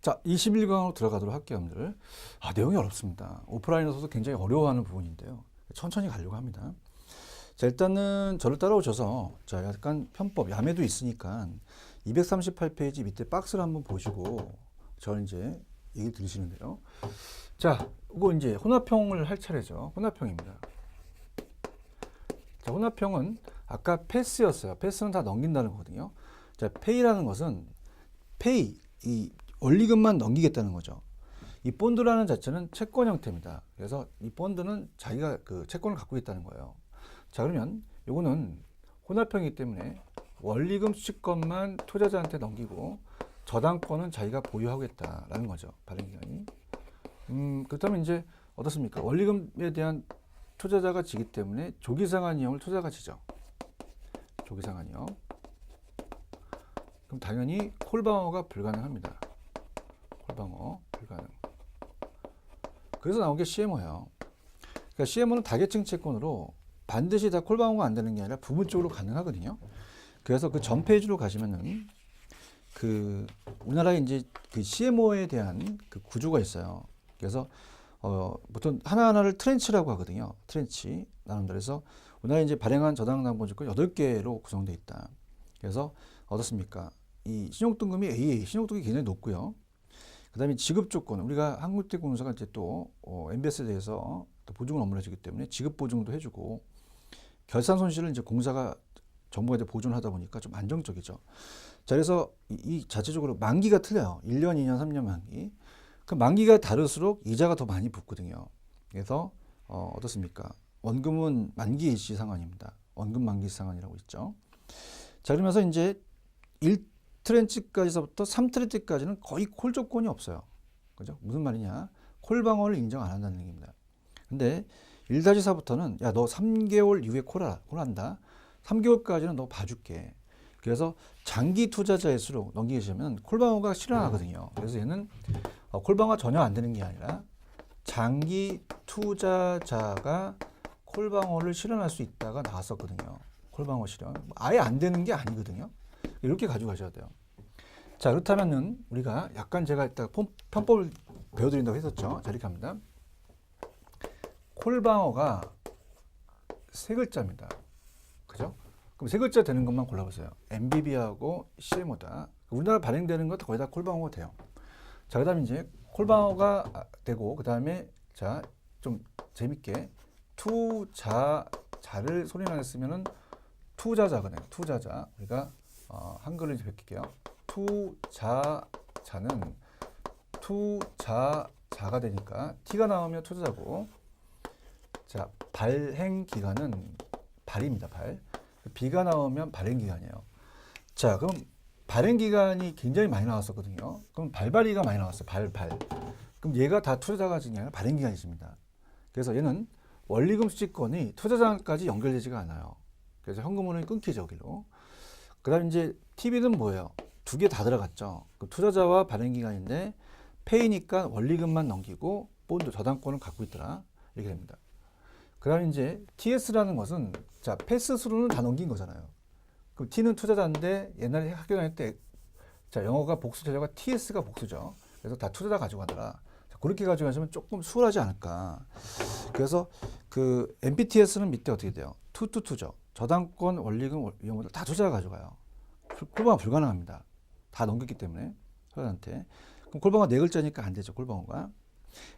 자, 21강으로 들어가도록 할게요, 여러분들. 내용이 어렵습니다. 오프라인에서도 굉장히 어려워하는 부분인데요. 천천히 가려고 합니다. 자, 일단은 저를 따라오셔서, 자, 약간 편법, 야매도 있으니까 238페이지 밑에 박스를 한번 보시고, 저는 이제 얘기 들으시는데요. 자, 이거 이제 혼합형을 할 차례죠. 혼합형입니다. 자, 혼합형은 아까 패스였어요. 패스는 다 넘긴다는 거거든요. 자, 페이라는 것은 페이, 이 원리금만 넘기겠다는 거죠. 이 본드라는 자체는 채권 형태입니다. 그래서 이 본드는 자기가 그 채권을 갖고 있다는 거예요. 자, 그러면 요거는 혼합형이기 때문에 원리금 수취권만 투자자한테 넘기고 저당권은 자기가 보유하겠다라는 거죠. 발행기간이. 그렇다면 이제 어떻습니까? 원리금에 대한 투자자가 지기 때문에 조기상환이형을 투자자가 지죠. 조기상환이형. 그럼 당연히 콜방어가 불가능합니다. 콜방어 불가능. 그래서 나온 게 CMO예요. 그러니까 CMO는 다계층 채권으로 반드시 다 콜방어가 안 되는 게 아니라 부분적으로 가능하거든요. 그래서 그 전 페이지로 가시면은 그 우리나라에 이제 그 CMO에 대한 그 구조가 있어요. 그래서 보통 하나하나를 트렌치라고 하거든요. 트렌치 나눈다. 그래서 우리나라에 이제 발행한 저당담보증권 8개로 구성되어 있다. 그래서 어떻습니까? 이 신용등급이 AA, 신용등급이 굉장히 높고요. 그 다음에 지급조건, 우리가 한국대공사가 이제 또 MBS에 대해서 또 보증을 업무를 해주기 때문에 지급보증도 해주고, 결산 손실을 이제 공사가 정부가 이제 보존을 하다 보니까 좀 안정적이죠. 자, 그래서 이 자체적으로 만기가 틀려요. 1년, 2년, 3년 만기. 그 만기가 다를수록 이자가 더 많이 붙거든요. 그래서 어떻습니까? 원금은 만기 일시 상환입니다. 원금 만기 상환이라고 있죠. 자, 그러면서 이제 1트렌치까지서부터 3트렌치까지는 거의 콜 조건이 없어요. 그죠? 무슨 말이냐? 콜방어를 인정 안 한다는 얘기입니다. 근데 1-4부터는 야, 너 3개월 이후에 콜한다. 3개월까지는 너 봐줄게. 그래서 장기 투자자일수록 넘기시면 콜방어가 실현하거든요. 그래서 얘는 콜방어가 전혀 안 되는 게 아니라 장기 투자자가 콜방어를 실현할 수 있다가 나왔었거든요. 콜방어 실현. 아예 안 되는 게 아니거든요. 이렇게 가져가셔야 돼요. 자, 그렇다면은 우리가 약간 제가 이따 편법을 배워드린다고 했었죠. 자, 이렇게 합니다. 콜방어가 세 글자입니다. 그죠? 그럼 세 글자 되는 것만 골라보세요. MBB하고 CMO다. 우리나라 발행되는 것도 거의 다 콜방어가 돼요. 자, 그 다음에 이제 콜방어가 되고, 그 다음에 자, 좀 재밌게 투자자를 소리만 했으면은 투자자거든요. 투자자. 우리가 한글을 이제 베낄게요. 투자자는 투자자가 되니까 T가 나오면 투자자고, 자, 발행 기간은 발입니다. 발. B가 나오면 발행 기간이에요. 자, 그럼 발행 기간이 굉장히 많이 나왔었거든요. 그럼 발발이가 많이 나왔어요. 발. 그럼 얘가 다 투자자가 지는 게 아니라 발행 기간이 있습니다. 그래서 얘는 원리금 수취권이 투자자까지 연결되지가 않아요. 그래서 현금흐름이 끊기죠, 여기로. 그 다음에 이제 TV는 뭐예요? 두 개 다 들어갔죠. 투자자와 발행 기간인데 페이니까 원리금만 넘기고 본드 저당권을 갖고 있더라. 이렇게 됩니다. 그 다음에 이제 TS라는 것은 자, 패스스루는 다 넘긴 거잖아요. 그럼 T는 투자자인데 옛날에 학교 다닐 때 자, 영어가 복수 제조가 TS가 복수죠. 그래서 다 투자자 가져가더라. 자, 그렇게 가져가시면 조금 수월하지 않을까. 그래서 그 MPTS는 밑에 어떻게 돼요? 투투투죠. 저당권, 원리금, 위험을 다 투자가 가져가요. 콜방어 불가능합니다. 다 넘겼기 때문에 투자자한테. 그럼 콜방어 네 글자니까 안 되죠. 콜방어가.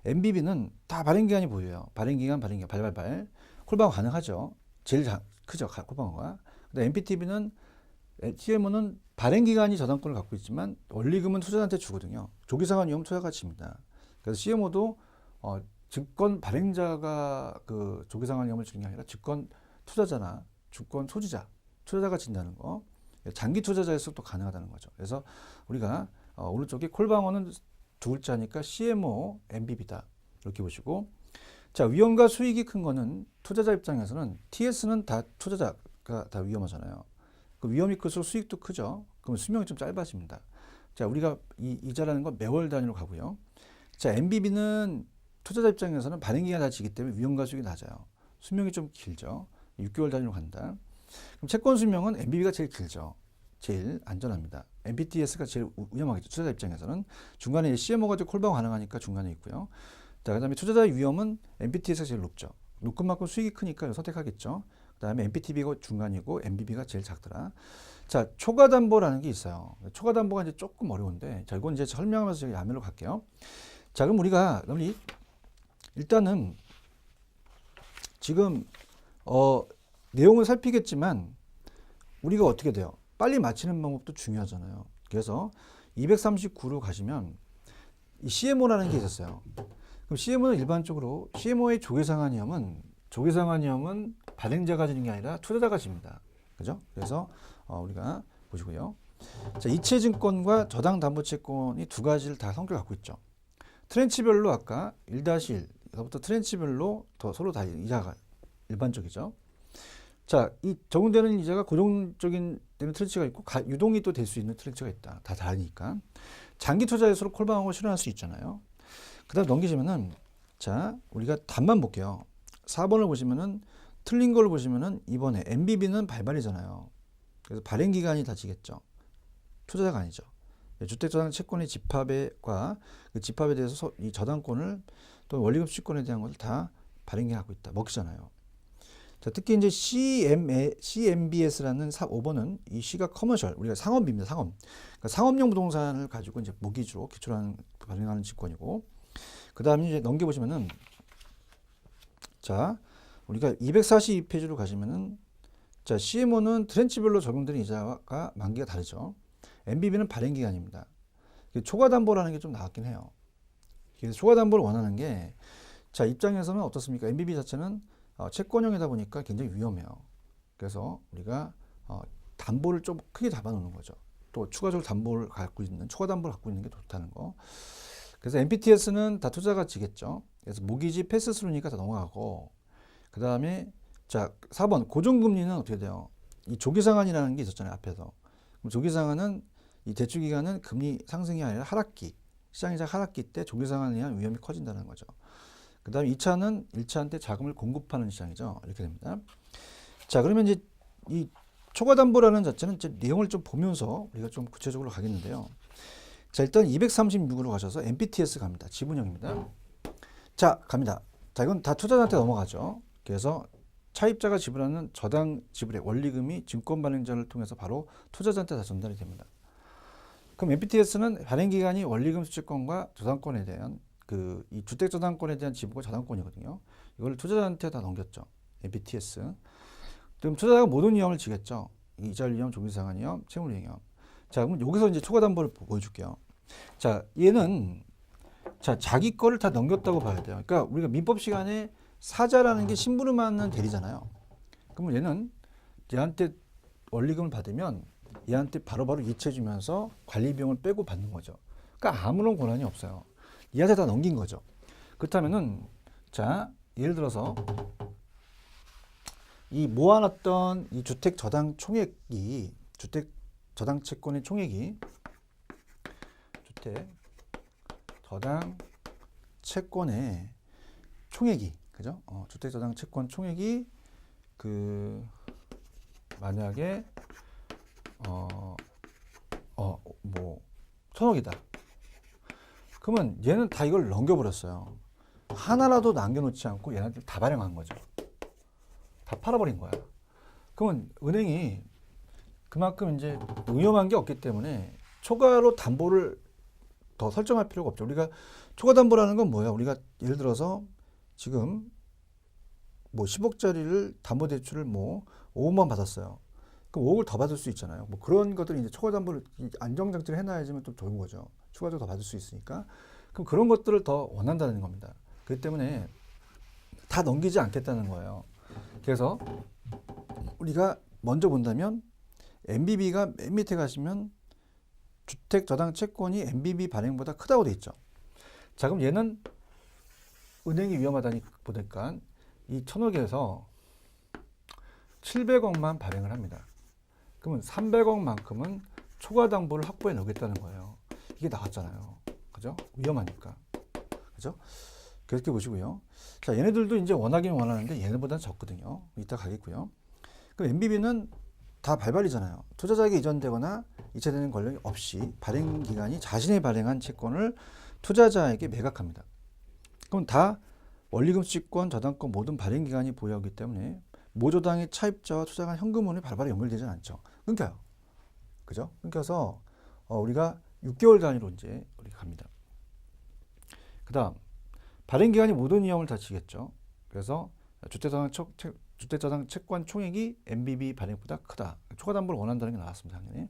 MBB는 다 발행기간이 보여요. 발행기간, 발발발. 콜방어 가능하죠. 제일 크죠. 콜방어가. 근데 MPTV는, TMO는 발행기간이 저당권을 갖고 있지만 원리금은 투자자한테 주거든요. 조기상환 위험 투자 가치입니다. 그래서 CMO도 증권 발행자가 그 조기상환 위험을 주는 게 아니라 증권 투자자나 주권 소지자, 투자자가 진다는 거. 장기 투자자에서 또 가능하다는 거죠. 그래서 우리가 오른쪽에 콜방어는 두 글자니까 CMO, MBB다. 이렇게 보시고. 자, 위험과 수익이 큰 거는 투자자 입장에서는 TS는 다 투자자가 다 위험하잖아요. 그 위험이 클수록 수익도 크죠. 그럼 수명이 좀 짧아집니다. 자, 우리가 이자라는 건 매월 단위로 가고요. 자, MBB는 투자자 입장에서는 발행기가 낮기 때문에 위험과 수익이 낮아요. 수명이 좀 길죠. 6개월 단위로 간다. 그럼 채권 수명은 MBB가 제일 길죠. 제일 안전합니다. MBTS가 제일 위험하겠죠. 투자자 입장에서는. 중간에 CMO가 콜바가 가능하니까 중간에 있고요. 자, 그다음에 투자자의 위험은 MBTS가 제일 높죠. 높은 만큼 수익이 크니까 선택하겠죠. 그다음에 MPTB가 중간이고 MBB가 제일 작더라. 자, 초과담보라는 게 있어요. 초과담보가 이제 조금 어려운데, 자, 이건 이제 설명하면서 제가 야매로 갈게요. 자, 그럼 우리가 일단은 지금 내용을 살피겠지만 우리가 어떻게 돼요? 빨리 맞히는 방법도 중요하잖아요. 그래서 239로 가시면 이 CMO라는 게 있었어요. 그럼 CMO는 일반적으로 CMO의 조기상환위험은 발행자가 지는 게 아니라 투자자가 집니다. 그죠? 그래서 우리가 보시고요. 자, 이체증권과 저당담보채권이 두 가지를 다 성격을 갖고 있죠. 트렌치별로 아까 1-1부터 트렌치별로 서로 다 이자가 일반적이죠. 자, 이 적용되는 이자가 고정적인 되는 트렌치가 있고 유동이 또 될 수 있는 트렌치가 있다. 다 다르니까. 장기 투자일수록 콜방하고 실현할 수 있잖아요. 그 다음 넘기시면은, 자, 우리가 답만 볼게요. 4번을 보시면은, 틀린 걸 보시면은, 이번에 MBB는 발발이잖아요. 그래서 발행기간이 다 지겠죠. 투자자가 아니죠. 주택저당 채권의 집합과 그 집합에 대해서 이 저당권을 또 원리금 수익권에 대한 것을 다 발행하고 있다. 먹히잖아요. 자, 특히 이제 CMBS라는 5번은 이 C가 커머셜, 우리가 상업입니다. 상업. 그러니까 상업용 부동산을 가지고 이제 모기지로 기초로 발행하는 직권이고, 그 다음에 이제 넘겨보시면은, 자, 우리가 242페이지로 가시면은, 자, CMO는 트렌치별로 적용되는 이자가 만기가 다르죠. MBB는 발행기간입니다. 초과담보라는 게 좀 나왔긴 해요. 그래서 초과담보를 원하는 게, 자, 입장에서는 어떻습니까? MBB 자체는 채권형이다 보니까 굉장히 위험해요. 그래서 우리가 담보를 좀 크게 잡아놓는 거죠. 또 추가적으로 담보를 갖고 있는, 초과담보를 갖고 있는 게 좋다는 거. 그래서 MPTS는 다 투자가 지겠죠. 그래서 모기지 패스스루니까 다 넘어가고, 그 다음에 자, 4번 고정금리는 어떻게 돼요? 이 조기상환이라는 게 있었잖아요, 앞에서. 그럼 조기상환은 이 대출기간은 금리 상승이 아니라 하락기, 시장이자 하락기 때 조기상환에 의한 위험이 커진다는 거죠. 그 다음에 2차는 1차한테 자금을 공급하는 시장이죠. 이렇게 됩니다. 자, 그러면 이제 이 초과담보라는 자체는 이제 내용을 좀 보면서 우리가 좀 구체적으로 가겠는데요. 자, 일단 236으로 가셔서 MPTS 갑니다. 지분형입니다. 자, 갑니다. 자, 이건 다 투자자한테 넘어가죠. 그래서 차입자가 지불하는 저당 지불의 원리금이 증권 발행자를 통해서 바로 투자자한테 다 전달이 됩니다. 그럼 MPTS는 발행기간이 원리금 수취권과 저당권에 대한 이 주택저당권에 대한 지분과 저당권이거든요. 이걸 투자자한테 다 넘겼죠. MPTS. 그럼 투자자가 모든 위험을 지겠죠. 이자율 위험, 조기상환 위험, 채무 위험. 자, 그럼 여기서 이제 초과담보를 보여줄게요. 자, 얘는 자, 자기 거를 다 넘겼다고 봐야 돼요. 그러니까 우리가 민법 시간에 사자라는 게 심부름 하는 대리잖아요. 그러면 얘는 얘한테 원리금을 받으면 얘한테 바로바로 이체해 주면서 관리 비용을 빼고 받는 거죠. 그러니까 아무런 권한이 없어요. 얘한테 다 넘긴 거죠. 그렇다면은 자, 예를 들어서 이 모아놨던 이 주택 저당 총액이 주택 저당 채권의 총액이 주택 저당 채권의 총액이 그죠? 주택 저당 채권 총액이 만약에 뭐 1,000억이다. 그러면 얘는 다 이걸 넘겨버렸어요. 하나라도 남겨놓지 않고 얘네들 다 발행한 거죠. 다 팔아버린 거야. 그러면 은행이 그만큼 이제 위험한 게 없기 때문에 초과로 담보를 더 설정할 필요가 없죠. 우리가 초과 담보라는 건 뭐야? 우리가 예를 들어서 지금 뭐 10억짜리를 담보대출을 뭐 5억만 받았어요. 그럼 5억을 더 받을 수 있잖아요. 뭐 그런 것들이 이제 초과 담보를 안정장치를 해놔야지만 또 좋은 거죠. 추가적으로 더 받을 수 있으니까. 그럼 그런 것들을 더 원한다는 겁니다. 그렇기 때문에 다 넘기지 않겠다는 거예요. 그래서 우리가 먼저 본다면 MBB가 맨 밑에 가시면 주택 저당 채권이 MBB 발행보다 크다고 돼 있죠. 자, 그럼 얘는 은행이 위험하다니 보니까 이 1,000억에서 700억만 발행을 합니다. 그러면 300억만큼은 초과 담보를 확보해 놓겠다는 거예요. 이게 나왔잖아요. 그죠? 위험하니까. 그죠? 그렇게 보시고요. 자, 얘네들도 이제 원하긴 원하는데 얘네보다는 적거든요. 이따 가겠고요. 그럼 MBB는 다 발발이잖아요. 투자자에게 이전되거나 이체되는 권력이 없이 발행기관이 자신이 발행한 채권을 투자자에게 매각합니다. 그럼 다 원리금수익권, 저당권 모든 발행기관이 보유하기 때문에 모조당의 차입자와 투자가 현금원이 발발에 연결되지 않죠. 끊겨요. 그죠? 끊겨서 우리가 6개월 단위로 이제 우리가 갑니다. 그 다음 발행기관이 모든 위험을 다치겠죠. 그래서 주택저당 채권 총액이 MBB 발행보다 크다. 초과담보를 원한다는 게 나왔습니다. 당연히.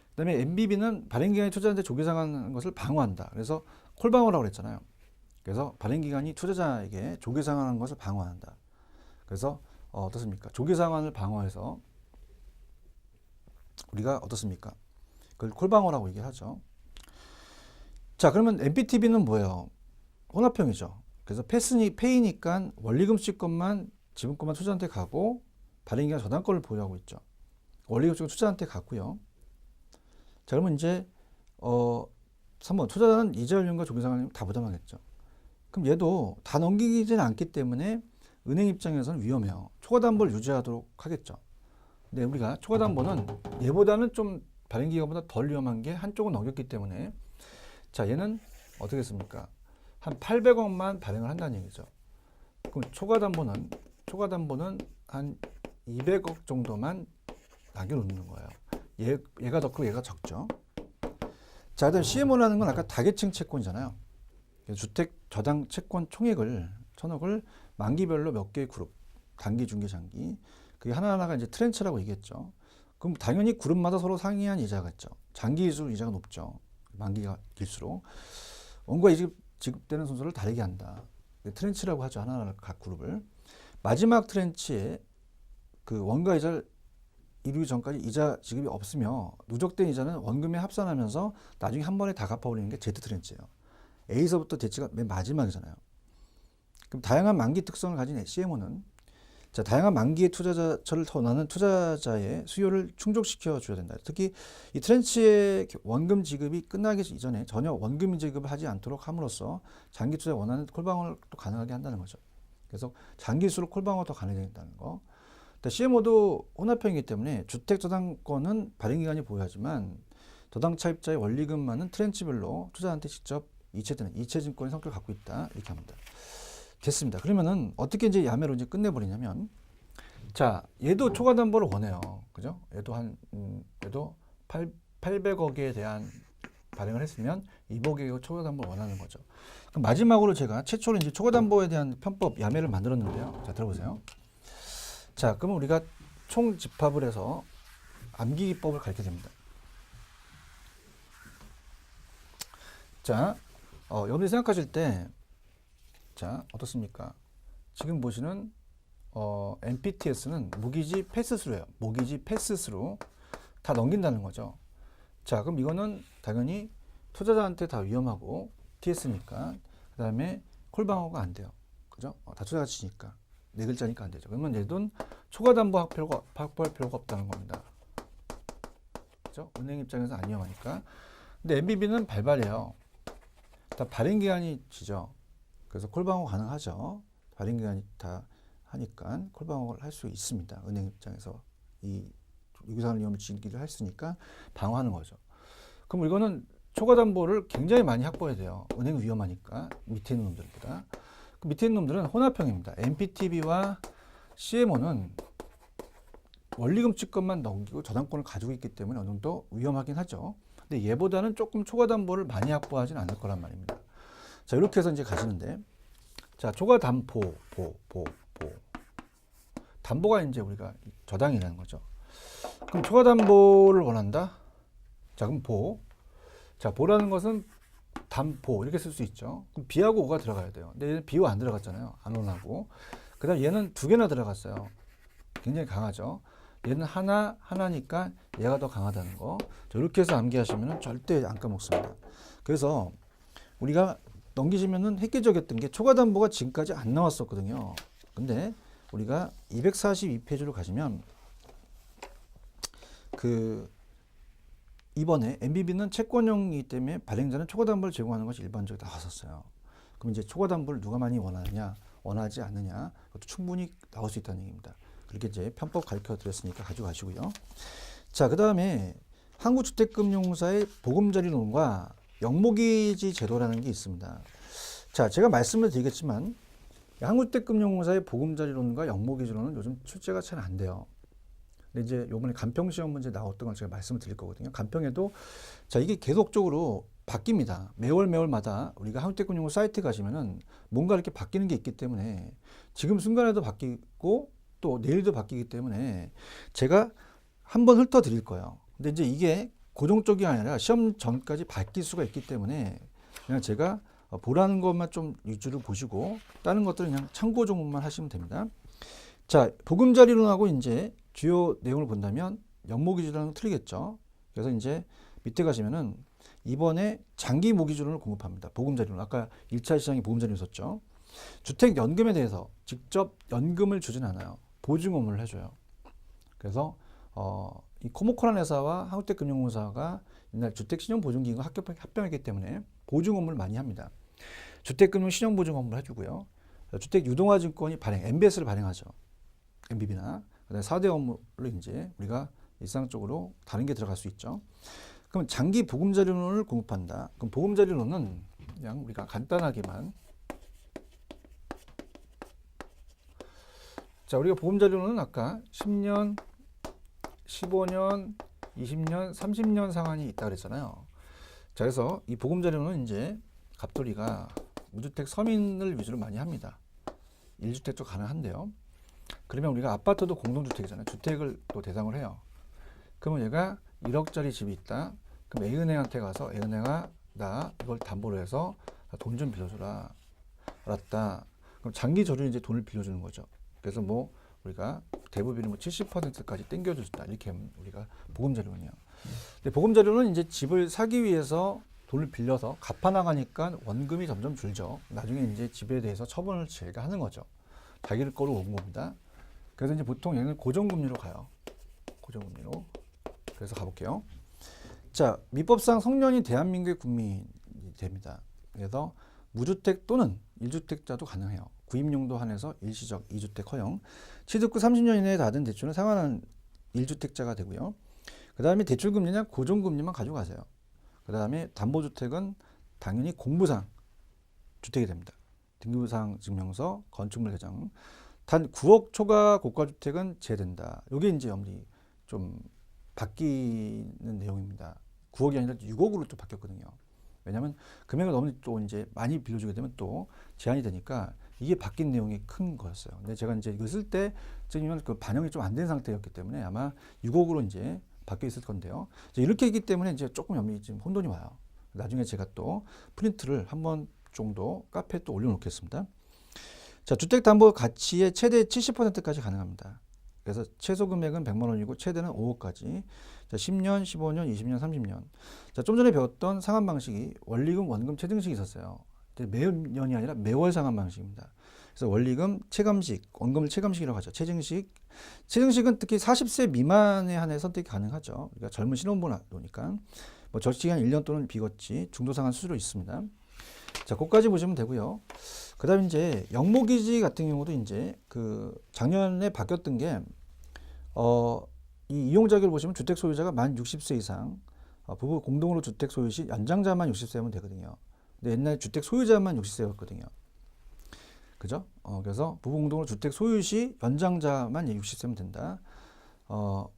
그 다음에 MBB는 발행기관이 투자자한테 조계상하는 것을 방어한다. 그래서 콜방어라고 그랬잖아요. 그래서 발행기관이 투자자에게 조계상하는 것을 방어한다. 그래서 어떻습니까? 조계상환을 방어해서 우리가 어떻습니까? 그걸 콜방어라고 얘기하죠. 자, 그러면 MPTB는 뭐예요? 혼합형이죠. 그래서 페이니까 원리금수익권만 지분권만 투자한테 가고 발행기관 저당권을 보유하고 있죠. 원리금수익은 투자한테 갔고요. 자, 그러면 이제 3번 투자자는 이자율과 조계상환을 다 부담하겠죠. 그럼 얘도 다 넘기지는 않기 때문에 은행 입장에서는 위험해요. 초과담보를 유지하도록 하겠죠. 근데 우리가 초과담보는 얘보다는 좀 발행기관보다 덜 위험한 게 한쪽은 넘겼기 때문에 자, 얘는 어떻게 했습니까? 한 800억만 발행을 한다는 얘기죠. 그럼 초과담보는 한 200억 정도만 남겨놓는 거예요. 얘가 더 크고 얘가 적죠. 자, 그다음 CMO라는 건 아까 다계층 채권이잖아요. 주택 저당 채권 총액을 1000억을 만기별로 몇 개의 그룹, 단기, 중기, 장기. 그게 하나하나가 이제 트렌치라고 얘기했죠. 그럼 당연히 그룹마다 서로 상이한 이자가 있죠. 장기일수록 이자가 높죠. 만기가 길수록. 원가 지급되는 순서를 다르게 한다. 트렌치라고 하죠. 하나하나 각 그룹을. 마지막 트렌치에 그 원가 이자를 이루기 전까지 이자 지급이 없으며 누적된 이자는 원금에 합산하면서 나중에 한 번에 다 갚아버리는 게 Z 트렌치예요. A서부터 Z가 맨 마지막이잖아요. 그럼 다양한 만기 특성을 가진 CMO는 자, 다양한 만기의 투자자를 원하는 투자자의 수요를 충족시켜 줘야 된다. 특히 이 트렌치의 원금 지급이 끝나기 이전에 전혀 원금 지급을 하지 않도록 함으로써 장기 투자 원하는 콜방어를 또 가능하게 한다는 거죠. 그래서 장기일수록 콜방어가 더 가능해진다는 거. CMO도 혼합형이기 때문에 주택저당권은 발행기관이 보유하지만 저당 차입자의 원리금만은 트렌치별로 투자자한테 직접 이체되는 이체증권의 성격을 갖고 있다. 이렇게 합니다. 됐습니다. 그러면은 어떻게 이제 야매로 이제 끝내버리냐면, 자, 얘도 초과담보를 원해요. 그죠? 얘도 800억에 대한 발행을 했으면 200억의 초과담보를 원하는 거죠. 그럼 마지막으로 제가 최초로 이제 초과담보에 대한 편법 야매를 만들었는데요. 자, 들어보세요. 자, 그러면 우리가 총 집합을 해서 암기기법을 가르쳐 줍니다. 자, 여러분이 생각하실 때, 자, 어떻습니까? 지금 보시는 MPTS는 무기지 패스스루예요. 무기지 패스스루 다 넘긴다는 거죠. 자, 그럼 이거는 당연히 투자자한테 다 위험하고 TS니까 그 다음에 콜방어가 안 돼요. 그죠? 다 투자가치니까 네 글자니까 안 되죠. 그러면 얘는 초과담보 확보할 필요가 없다는 겁니다. 그죠? 은행 입장에서 안 위험하니까. 근데 MBB는 발발이에요. 다 발행기간이 지죠. 그래서 콜방어 가능하죠. 발행기간이 다 하니까 콜방어를 할 수 있습니다. 은행 입장에서 이 유기상을 위험을 지기를 했으니까 방어하는 거죠. 그럼 이거는 초과담보를 굉장히 많이 확보해야 돼요. 은행 위험하니까 밑에 있는 놈들보다. 그 밑에 있는 놈들은 혼합형입니다. MPTB와 CMO는 원리금 채권만 넘기고 저당권을 가지고 있기 때문에 어느 정도 위험하긴 하죠. 근데 얘보다는 조금 초과담보를 많이 확보하진 않을 거란 말입니다. 자, 이렇게 해서 이제 가시는데, 자, 초과담보, 담보가 이제 우리가 저당이라는 거죠. 그럼 초과담보를 원한다? 자, 그럼 자, 보라는 것은 담보 이렇게 쓸 수 있죠. 그럼 B하고 O가 들어가야 돼요. 근데 얘는 B가 안 들어갔잖아요. 안 원하고. 그 다음 얘는 두 개나 들어갔어요. 굉장히 강하죠. 얘는 하나니까 얘가 더 강하다는 거. 자, 이렇게 해서 암기하시면 절대 안 까먹습니다. 그래서 우리가 넘기시면은 획기적이었던 게 초과담보가 지금까지 안 나왔었거든요. 근데 우리가 242페이지로 가시면 이번에 MBB는 채권형이기 때문에 발행자는 초과담보를 제공하는 것이 일반적으로 나왔었어요. 그럼 이제 초과담보를 누가 많이 원하느냐, 원하지 않느냐, 그것도 충분히 나올 수 있다는 얘기입니다. 그렇게 이제 편법 가르쳐 드렸으니까 가져가시고요. 자, 그 다음에 한국주택금융공사의 보금자리론과 영목이지 제도라는 게 있습니다. 자, 제가 말씀을 드리겠지만 한국주택금융공사의 보금자리론과 영목이지론은 요즘 출제가 잘 안 돼요. 근데 이제 요번에 간평시험 문제 나왔던 걸 제가 말씀을 드릴 거거든요. 간평에도 자, 이게 계속적으로 바뀝니다. 매월마다 우리가 한국주택금융공사 사이트 가시면은 뭔가 이렇게 바뀌는 게 있기 때문에 지금 순간에도 바뀌고 또 내일도 바뀌기 때문에 제가 한번 훑어드릴 거예요. 근데 이제 이게 고정적이 아니라 시험 전까지 바뀔 수가 있기 때문에 그냥 제가 보라는 것만 좀 위주로 보시고 다른 것들은 그냥 참고 종목만 하시면 됩니다. 자, 보금자리론하고 이제 주요 내용을 본다면 영목이지론은 틀리겠죠. 그래서 이제 밑에 가시면은 이번에 장기 모기지론을 공급합니다. 보금자리론. 아까 1차 시장에 보금자리론 있었죠. 주택연금에 대해서 직접 연금을 주진 않아요. 보증업무를 해줘요. 그래서 이 코모코란 회사와 한국주택금융공사가 옛날 주택신용보증기금과 합병했기 때문에 보증 업무를 많이 합니다. 주택금융 신용보증 업무를 해주고요. 주택유동화증권이 발행, MBS를 발행하죠. MBB나. 그다음에 4대 업무를 이제 우리가 일상적으로 다른 게 들어갈 수 있죠. 그럼 장기 보금자리론을 공급한다. 그럼 보금자리론은 그냥 우리가 간단하게만 자, 우리가 보금자리론은 아까 10년, 15년, 20년, 30년 상한이 있다 그랬잖아요. 자, 그래서 이 보금자리론은 이제 갑돌이가 무주택 서민을 위주로 많이 합니다. 1주택도 가능한데요. 그러면 우리가 아파트도 공동주택이잖아요. 주택을 또 대상으로 해요. 그러면 얘가 1억짜리 집이 있다. 그럼 A은행한테 가서 A은행아 나 이걸 담보로 해서 돈 좀 빌려줘라. 알았다. 그럼 장기 저를 이제 돈을 빌려주는 거죠. 그래서 뭐 우리가 대부분이 뭐 70%까지 땡겨준다. 이렇게 하면 우리가 보금자리론이에요. 근데 보금자리론은 이제 집을 사기 위해서 돈을 빌려서 갚아나가니까 원금이 점점 줄죠. 나중에 이제 집에 대해서 처분을 제가 하는 거죠. 자기를 거로 온 겁니다. 그래서 이제 보통 얘는 고정금리로 가요. 고정금리로. 그래서 가볼게요. 자, 민법상 성년이 대한민국의 국민이 됩니다. 그래서 무주택 또는 1주택자도 가능해요. 구입용도 한해서 일시적 2주택 허용. 취득 후 30년 이내에 받은 대출은 상환하는 1주택자가 되고요. 그 다음에 대출금리냐 고정금리만 가져가세요. 그 다음에 담보주택은 당연히 공부상 주택이 됩니다. 등기부상 증명서, 건축물 계정. 단 9억 초과 고가주택은 제외된다. 이게 이제 염리 좀 바뀌는 내용입니다. 9억이 아니라 6억으로 또 바뀌었거든요. 왜냐하면 금액을 너무 또 이제 많이 빌려주게 되면 또 제한이 되니까 이게 바뀐 내용이 큰 거였어요. 근데 제가 이제 이거 쓸 때쯤이면 그 반영이 좀 안 된 상태였기 때문에 아마 6억으로 이제 바뀌어 있을 건데요. 이렇게 있기 때문에 이제 조금 염리 지금 혼돈이 와요. 나중에 제가 또 프린트를 한 번 정도 카페에 또 올려놓겠습니다. 자, 주택담보 가치의 최대 70%까지 가능합니다. 그래서 최소 금액은 100만 원이고 최대는 5억까지. 자, 10년, 15년, 20년, 30년. 자, 좀 전에 배웠던 상환 방식이 원리금, 원금, 체증식이 있었어요. 매년이 아니라 매월 상환 방식입니다. 그래서 원리금, 체감식, 원금을 체감식이라고 하죠. 체증식. 체증식은 특히 40세 미만에 한해 선택이 가능하죠. 그러니까 젊은 신혼부로니까. 뭐 적시기한 1년 또는 비거치, 중도 상환 수수료 있습니다. 자, 그거까지 보시면 되고요. 그 다음에 이제 영목이지 같은 경우도 이제 그 작년에 바뀌었던 게, 이 이용자격을 보시면 주택 소유자가 만 60세 이상, 부부 공동으로 주택 소유 시 연장자만 60세면 되거든요. 근데 옛날 주택 소유자만 60세였거든요. 그죠? 그래서 부부 공동으로 주택 소유 시 연장자만 60세면 된다.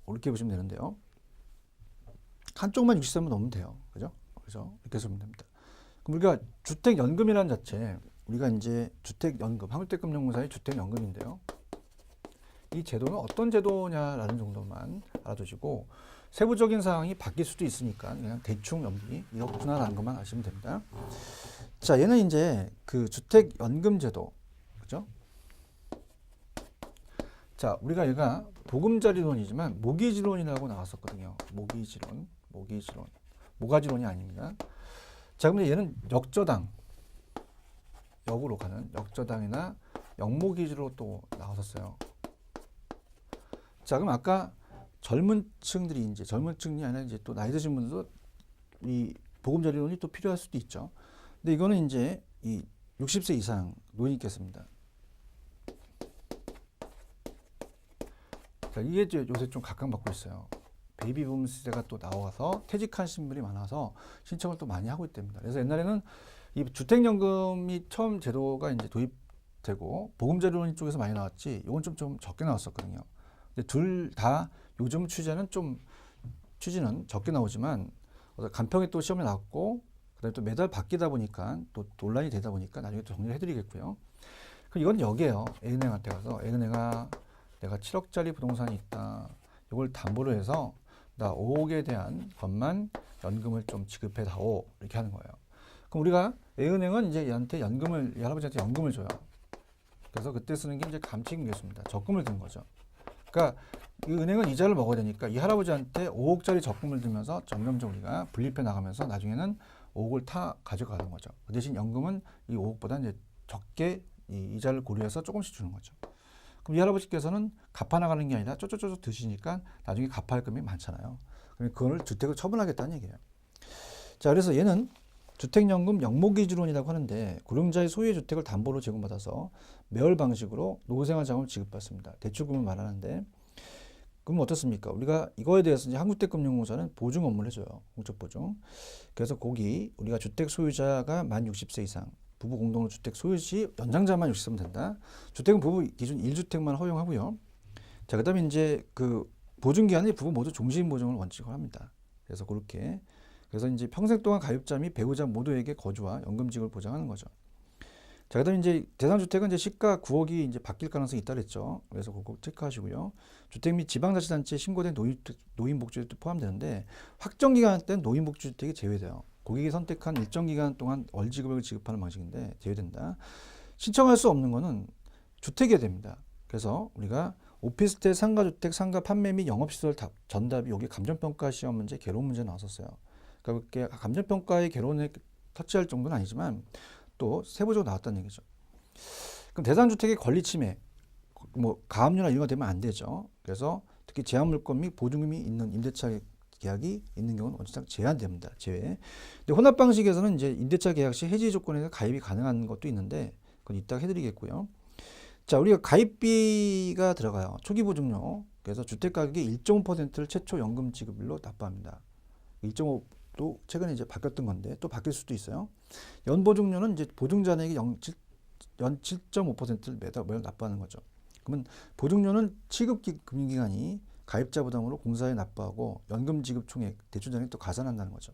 이렇게 보시면 되는데요. 한쪽만 60세면 넘으면 돼요. 그죠? 그죠? 이렇게 쓰면 됩니다. 그럼 우리가 주택연금이라는 자체, 우리가 이제 주택연금, 한국주택금융공사의 주택연금인데요. 이 제도는 어떤 제도냐라는 정도만 알아두시고 세부적인 사항이 바뀔 수도 있으니까 그냥 대충 염리 이렇구나라는 것만 아시면 됩니다. 자, 얘는 이제 그 주택연금 제도, 그죠? 자, 우리가 얘가 보금자리론이지만 모기지론이라고 나왔었거든요. 모기지론, 모가지론이 아닙니다. 자, 그럼 얘는 역저당, 역으로 가는 역저당이나 역모기지로 또 나왔었어요. 자, 그럼 아까 젊은 층들이 이제 젊은 층이 아니라 이제 또 나이 드신 분들도 이 보금자리론이 또 필요할 수도 있죠. 근데 이거는 이제 이 60세 이상 노인이 있겠습니다. 자, 이게 이제 요새 좀 각광받고 있어요. 베이비붐 세대가 또 나와서 퇴직하신 분이 많아서 신청을 또 많이 하고 있답니다. 그래서 옛날에는 이 주택연금이 처음 제도가 이제 도입되고 보금자리론 쪽에서 많이 나왔지, 이건 좀 적게 나왔었거든요. 근데 둘 다 요즘 취지는 적게 나오지만 간평에 또 시험에 나왔고, 그다음에 또 매달 바뀌다 보니까 또 논란이 되다 보니까 나중에 또 정리를 해드리겠고요. 그럼 이건 여기에요. A은행한테 가서 A은행아, 내가 7억짜리 부동산이 있다. 이걸 담보로 해서 나 5억에 대한 것만 연금을 좀 지급해 다오, 이렇게 하는 거예요. 그럼 우리가 A은행은 이제 얘한테 연금을, 이 할아버지한테 연금을 줘요. 그래서 그때 쓰는 게 이제 감치금괴수입니다. 적금을 든 거죠. 그러니까 이 은행은 이자를 먹어야 되니까 이 할아버지한테 5억짜리 적금을 들면서 점점점 우리가 분립해 나가면서 나중에는 5억을 다 가져가는 거죠. 그 대신 연금은 이 5억보다 이제 적게 이 이자를 고려해서 조금씩 주는 거죠. 그럼 이 할아버지께서는 갚아 나가는 게 아니라 쪼쪼쪼 드시니까 나중에 갚아야 할 금이 많잖아요. 그럼 그걸 주택을 처분하겠다는 얘기예요. 자, 그래서 얘는 주택연금 영목이주론이라고 하는데, 고령자의 소유의 주택을 담보로 제공받아서 매월 방식으로 노후생활 자금을 지급받습니다. 대출금을 말하는데, 그럼 어떻습니까? 우리가 이거에 대해서 이제 한국주택금융공사는 보증 업무를 해줘요. 공적 보증. 그래서 거기 우리가 주택 소유자가 만 60세 이상, 부부 공동으로 주택 소유 시 연장자만 60세면 된다. 주택은 부부 기준 1주택만 허용하고요. 자, 그다음에 이제 그 보증 기한이 부부 모두 종신 보증을 원칙으로 합니다. 그래서 그렇게, 그래서 이제 평생 동안 가입자 및 배우자 모두에게 거주와 연금 지급을 보장하는 거죠. 자, 그다음에 이제 대상주택은 이제 시가 9억이 이제 바뀔 가능성이 있다 그랬죠. 그래서 그거 체크하시고요. 주택 및 지방자치단체에 신고된 노인복지주택도 포함되는데, 확정 기간 때는 노인복지주택이 제외돼요. 고객이 선택한 일정 기간 동안 월지급을 지급하는 방식인데 제외된다. 신청할 수 없는 거는 주택이어야 됩니다. 그래서 우리가 오피스텔, 상가주택, 상가 판매 및 영업시설 전답이 여기 감정평가 시험 문제, 개론 문제 나왔었어요. 그러니까 그게 감정평가의 개론에 터치할 정도는 아니지만 또 세부적으로 나왔다는 얘기죠. 그럼 대상주택의 권리 침해, 뭐 가압류나 이런 거 되면 안 되죠. 그래서 특히 제한물권 및 보증금이 있는 임대차 계약이 있는 경우는 원칙상 제한됩니다. 제외. 근데 혼합 방식에서는 이제 임대차 계약 시 해지 조건에서 가입이 가능한 것도 있는데, 그건 이따 해드리겠고요. 자, 우리가 가입비가 들어가요. 초기 보증료. 그래서 주택 가격의 1.5%를 최초 연금 지급일로 납부합니다. 1.5도 최근에 이제 바뀌었던 건데 또 바뀔 수도 있어요. 연보증료는 이제 보증자에게 연 7.5%를 매달 납부하는 거죠. 그러면 보증료는 취급 금융기관이 가입자 부담으로 공사에 납부하고 연금 지급 총액, 대출잔액 또 가산한다는 거죠.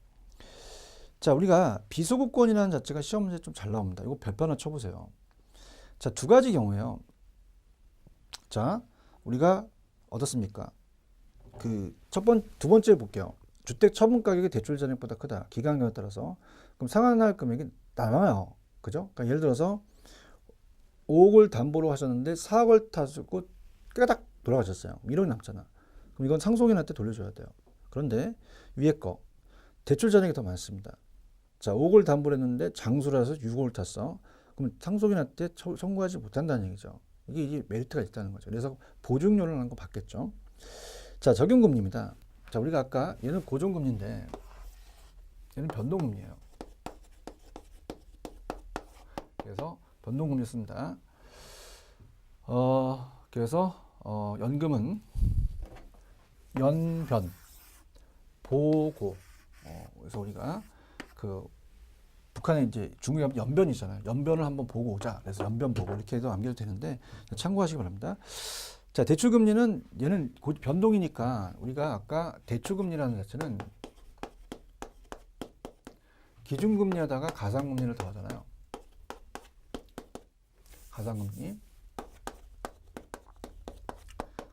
자, 우리가 비소급권이라는 자체가 시험 문제 좀 잘 나옵니다. 이거 별표 하나 쳐보세요. 자, 두 가지 경우예요. 자, 우리가 어떻습니까? 두 번째 볼게요. 주택 처분 가격이 대출 잔액보다 크다. 기간경에 따라서. 그럼 상환할 금액이 남아요. 그죠? 그러니까 예를 들어서 5억을 담보로 하셨는데 4억을 타시고 깨딱 돌아가셨어요. 1억이 남잖아. 그럼 이건 상속인한테 돌려줘야 돼요. 그런데 위에 거 대출 잔액이 더 많습니다. 자, 5억을 담보로 했는데 장수라서 6억을 탔어. 그럼 상속인한테 청구하지 못한다는 얘기죠. 이게 메리트가 있다는 거죠. 그래서 보증료를 하는 거 받겠죠. 자, 적용금리입니다. 자, 우리가 아까 얘는 고정금리인데 얘는 변동금리예요. 그래서 변동금리 쓴다. 그래서 연금은 연변 보고, 그래서 우리가 북한에 이제 중국에 연변이잖아요. 연변을 한번 보고 오자. 그래서 연변 보고 이렇게 해도 남겨도 되는데 참고하시기 바랍니다. 자, 대출금리는 얘는 변동이니까 우리가 아까 대출금리라는 자체는 기준금리 하다가 가산금리를 더하잖아요. 가산금리.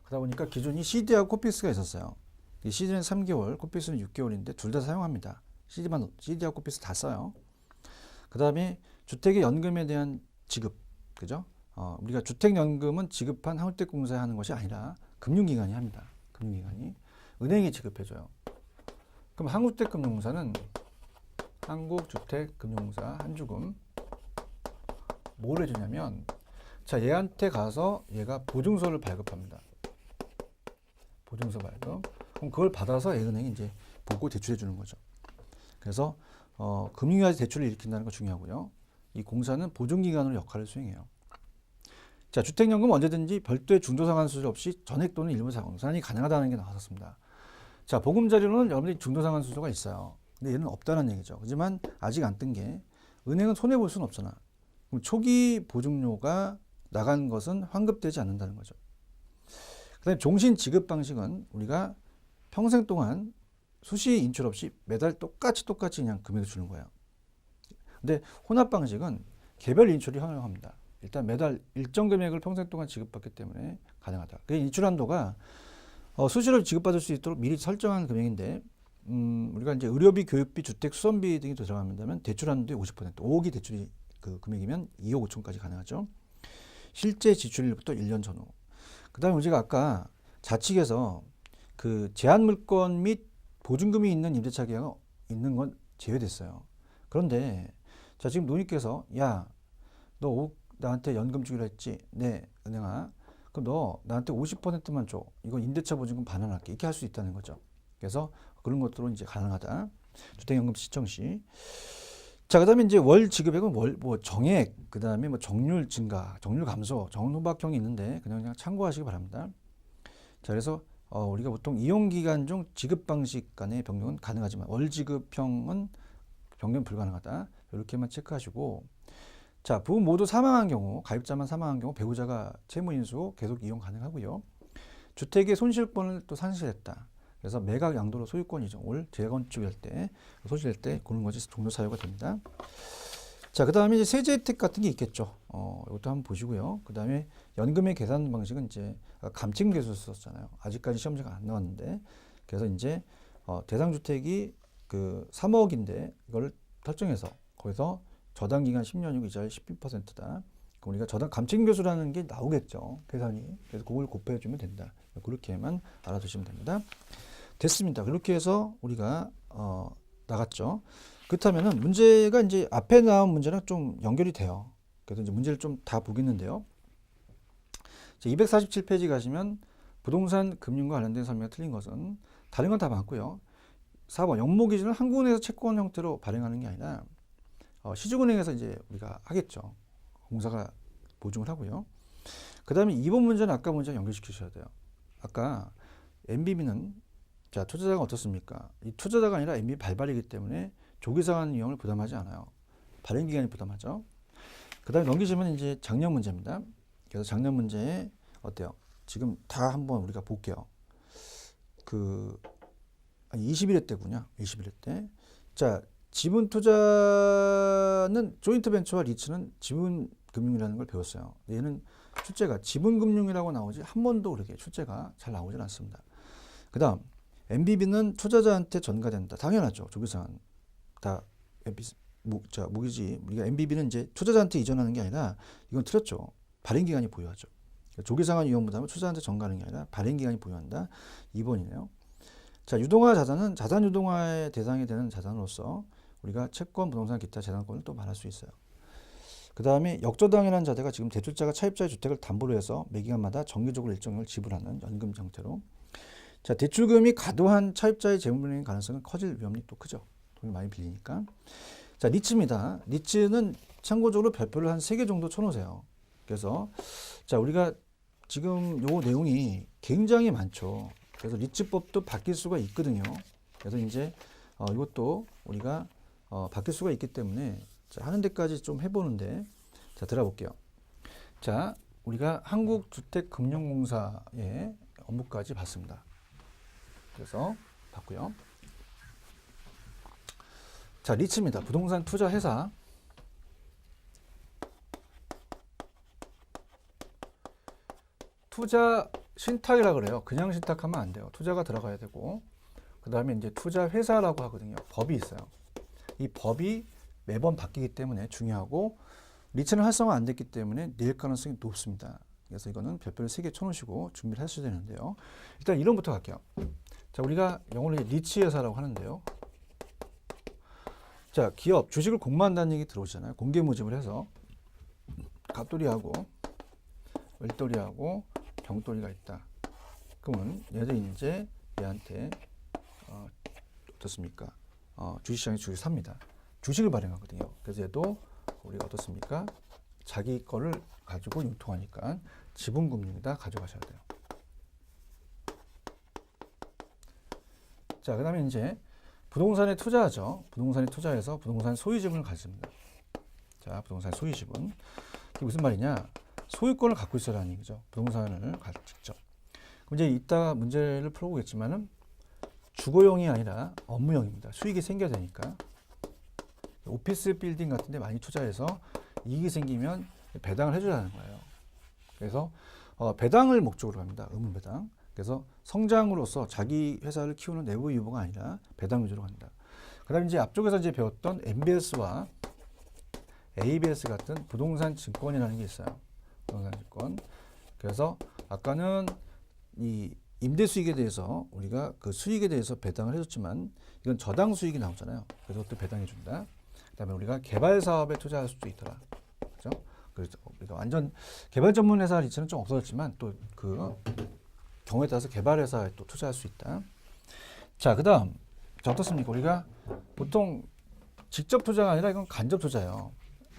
그러다 보니까 기준이 CD하고 코피스가 있었어요. CD는 3개월, 코피스는 6개월인데 둘 다 사용합니다. CD하고 코피스 다 써요. 그 다음에 주택의 연금에 대한 지급, 그죠? 우리가 주택연금은 지급한 한국주택공사에 하는 것이 아니라 금융기관이 합니다. 금융기관이. 은행이 지급해줘요. 그럼 한국주택금융공사는 한국주택금융공사 한주금 뭘 해주냐면, 자, 얘한테 가서 얘가 보증서를 발급합니다. 보증서 발급. 그럼 그걸 받아서 A은행이 이제 보고 대출해 주는 거죠. 그래서 금융위기 대출을 일으킨다는 거 중요하고요. 이 공사는 보증기관으로 역할을 수행해요. 자, 주택연금 언제든지 별도의 중도상환 수수료 없이 전액 또는 일부 정산이 가능하다는 게 나왔었습니다. 자, 보금자리로는 여러분들이 중도상환 수수료가 있어요. 근데 얘는 없다는 얘기죠. 하지만 아직 안 뜬 게 은행은 손해볼 수는 없잖아. 그럼 초기 보증료가 나간 것은 환급되지 않는다는 거죠. 그 다음에 종신 지급 방식은 우리가 평생 동안 수시 인출 없이 매달 똑같이 그냥 금액을 주는 거예요. 근데 혼합 방식은 개별 인출이 허용합니다. 일단 매달 일정 금액을 평생 동안 지급받기 때문에 가능하다. 그 인출 한도가 수시로 지급받을 수 있도록 미리 설정한 금액인데 우리가 이제 의료비, 교육비, 주택 수선비 등이 들어간다면 대출 한도의 50%, 5억이 대출이 그 금액이면 2억 5천까지 가능하죠. 실제 지출일부터 1년 전후. 그다음에 우리가 아까 자칙에서 그 제한 물건 및 보증금이 있는 임대차 계약은 있는 건 제외됐어요. 그런데 자, 지금 노인께서 야, 너 나한테 연금 주기로 했지? 네, 은행아. 그럼 너 나한테 50%만 줘. 이거 임대차 보증금 반환할게. 이렇게 할 수 있다는 거죠. 그래서 그런 것들은 이제 가능하다. 주택연금 시청 시. 자, 그다음에 이제 월 지급액은 뭐 정액, 그다음에 뭐 정률 증가, 정률 감소, 정호박형이 있는데 그냥 참고하시기 바랍니다. 자, 그래서 우리가 보통 이용 기간 중 지급 방식 간의 변경은 가능하지만 월 지급형은 변경 불가능하다. 이렇게만 체크하시고, 자, 부부 모두 사망한 경우, 가입자만 사망한 경우 배우자가 채무인수 계속 이용 가능하고요. 주택의 손실권을 또 상실했다. 그래서 매각 양도로 소유권이죠. 올 재건축할 때, 소실할 때 그런 것이 종료 사유가 됩니다. 자, 그 다음에 이제 세제 혜택 같은 게 있겠죠. 이것도 한번 보시고요. 그 다음에 연금의 계산 방식은 이제 감증계수 썼잖아요. 아직까지 시험지가 안 나왔는데, 그래서 이제 대상주택이 그 3억인데 이걸 설정해서 거기서 저당 기간 10년이고 이자율 12%다. 그럼 우리가 저당 감증계수라는 게 나오겠죠. 계산이. 그래서 그걸 곱해주면 된다. 그렇게만 알아두시면 됩니다. 됐습니다. 그렇게 해서 우리가 나갔죠. 그렇다면은 문제가 이제 앞에 나온 문제랑 좀 연결이 돼요. 그래서 이제 문제를 좀 다 보겠는데요. 247페이지 가시면 부동산 금융과 관련된 설명이 틀린 것은 다른 건 다 맞고요. 4번 영모 기준을 한국은행에서 채권 형태로 발행하는 게 아니라 시중은행에서 이제 우리가 하겠죠. 공사가 보증을 하고요. 그 다음에 2번 문제는 아까 문제랑 연결시키셔야 돼요. 아까 MBB는 자, 투자자가 어떻습니까? 이 투자자가 아니라 MBB 발발이기 때문에 조기상환 위험을 부담하지 않아요. 발행기간이 부담하죠. 그 다음에 넘기시면 이제 작년 문제입니다. 그래서 작년 문제에 어때요? 지금 다 한번 우리가 볼게요. 21회 때군요. 21회 때. 자, 지분 투자는 조인트 벤처와 리츠는 지분 금융이라는 걸 배웠어요. 얘는 출제가 지분 금융이라고 나오지 한 번도 그렇게 출제가 잘 나오질 않습니다. 그 다음 MBB는 투자자한테 전가된다. 당연하죠. 조기상환 다 무기지. 우리가 MBB는 이제 투자자한테 이전하는 게 아니라 이건 틀렸죠. 발행기간이 보유하죠. 조기상환 위험 부담은 투자자한테 전가하는 게 아니라 발행기간이 보유한다. 2번이네요. 자, 유동화 자산은 자산 유동화의 대상이 되는 자산으로서 우리가 채권, 부동산, 기타 재산권을 또 말할 수 있어요. 그 다음에 역저당이라는 자대가 지금 대출자가 차입자의 주택을 담보로 해서 매기간마다 정기적으로 일정을 지불하는 연금 형태로. 자, 대출금이 과도한 차입자의 재물분행 가능성은 커질 위험이 또 크죠. 돈이 많이 빌리니까. 자, 리츠입니다. 리츠는 참고적으로 별표를 한 3개 정도 쳐놓으세요. 그래서 자, 우리가 지금 요 내용이 굉장히 많죠. 그래서 리츠법도 바뀔 수가 있거든요. 그래서 이제 이것도 우리가 바뀔 수가 있기 때문에 자, 하는 데까지 좀 해보는데 자, 들어볼게요. 자, 우리가 한국주택금융공사의 업무까지 봤습니다. 그래서 봤고요. 자, 리츠입니다. 부동산 투자 회사. 투자 신탁이라 그래요. 그냥 신탁하면 안 돼요. 투자가 들어가야 되고, 그 다음에 이제 투자 회사라고 하거든요. 법이 있어요. 이 법이 매번 바뀌기 때문에 중요하고, 리츠는 활성화 안 됐기 때문에 낼 가능성이 높습니다. 그래서 이거는 별표를 3개 쳐놓으시고 준비를 하셔야 되는데요. 일단 이론부터 갈게요. 자, 우리가 영어로 리츠 회사라고 하는데요. 자, 기업 주식을 공모한다는 얘기 들어오잖아요. 공개 모집을 해서 갑돌이하고 을돌이하고 병돌이가 있다. 그러면 얘들 이제 얘한테 어떻습니까? 주식시장에 주식을 삽니다. 주식을 발행하거든요. 그래서 얘도 우리가 어떻습니까? 자기 거를 가지고 융통하니까 지분금융에다 가져가셔야 돼요. 자, 그 다음에 이제 부동산에 투자하죠. 부동산에 투자해서 부동산 소유지분을 가집니다. 자, 부동산 소유지분. 이게 무슨 말이냐? 소유권을 갖고 있어라는 얘기죠. 부동산을 직접. 그럼 이제 이따 문제를 풀어보겠지만은 주거용이 아니라 업무용입니다. 수익이 생겨야 되니까. 오피스 빌딩 같은 데 많이 투자해서 이익이 생기면 배당을 해주라는 거예요. 그래서 배당을 목적으로 합니다. 의무 배당. 그래서 성장으로서 자기 회사를 키우는 내부 유보가 아니라 배당 위주로 갑니다. 그 다음에 이제 앞쪽에서 이제 배웠던 MBS와 ABS 같은 부동산 증권이라는 게 있어요. 부동산 증권. 그래서 아까는 이 임대 수익에 대해서 우리가 그 수익에 대해서 배당을 해줬지만 이건 저당 수익이 나오잖아요. 그래서 또 배당해 준다. 그다음에 우리가 개발 사업에 투자할 수도 있더라. 그렇죠? 그래서 우리가 완전 개발 전문 회사 리츠는 좀 없어졌지만 또 그 경우에 따라서 개발 회사에 또 투자할 수 있다. 자, 그다음 어떻습니까? 우리가 보통 직접 투자가 아니라 이건 간접 투자예요.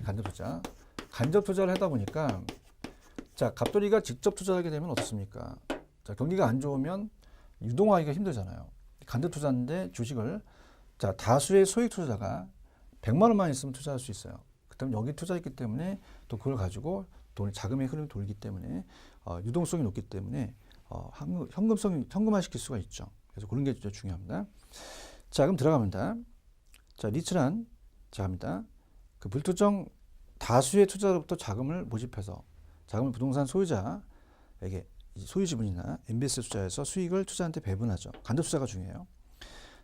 간접 투자. 간접 투자를 하다 보니까 자, 갑돌이가 직접 투자하게 되면 어떻습니까? 자, 경기가 안 좋으면 유동하기가 힘들잖아요. 간접 투자인데 주식을 자, 다수의 소액 투자자가 100만 원만 있으면 투자할 수 있어요. 그다음 여기 투자했기 때문에 또 그걸 가지고 돈 자금의 흐름이 돌기 때문에 유동성이 높기 때문에 현금화 시킬 수가 있죠. 그래서 그런 게 진짜 중요합니다. 자, 그럼 들어갑니다. 자, 리츠란 자, 합니다. 그 불특정 다수의 투자로부터 자금을 모집해서 자금을 부동산 소유자에게 소유 지분이나 MBS 투자에서 수익을 투자한테 배분하죠. 간접 투자가 중요해요.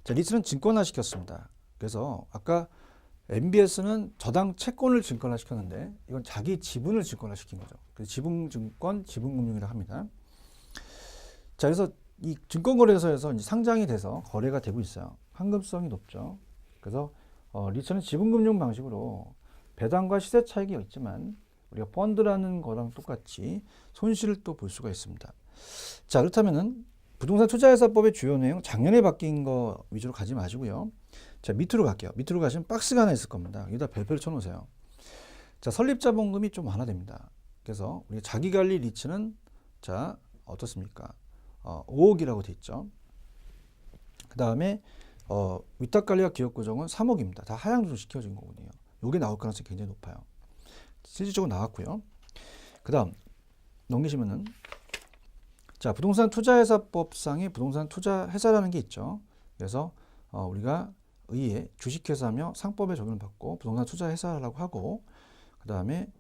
자, 리츠는 증권화 시켰습니다. 그래서 아까 MBS는 저당 채권을 증권화 시켰는데 이건 자기 지분을 증권화 시킨 거죠. 그래서 지분증권, 지분금융이라고 합니다. 자, 그래서 이 증권거래소에서 이제 상장이 돼서 거래가 되고 있어요. 황금성이 높죠. 그래서 리츠는 지분금융 방식으로 배당과 시세 차익이 있지만 우리가 펀드라는 거랑 똑같이 손실을 또 볼 수가 있습니다. 자, 그렇다면은 부동산 투자회사법의 주요 내용 작년에 바뀐 거 위주로 가지 마시고요. 자, 밑으로 갈게요. 밑으로 가시면 박스가 하나 있을 겁니다. 여기다 별표를 쳐놓으세요. 자, 설립자본금이 좀 완화됩니다. 그래서 우리 자기관리 리츠는 자, 어떻습니까? 5억이라고 돼 있죠. 그 다음에 위탁관리와 기업구정은 3억입니다. 다 하향 조정시켜준 거거든요. 이게 나올 가능성이 굉장히 높아요. 실질적으로 나왔고요. 그 다음 넘기시면은 자, 부동산 투자회사법상의 부동산 투자회사라는 게 있죠. 그래서 우리가 의회 주식회사며 상법에 적용을 받고 부동산 투자회사라고 하고 그 다음에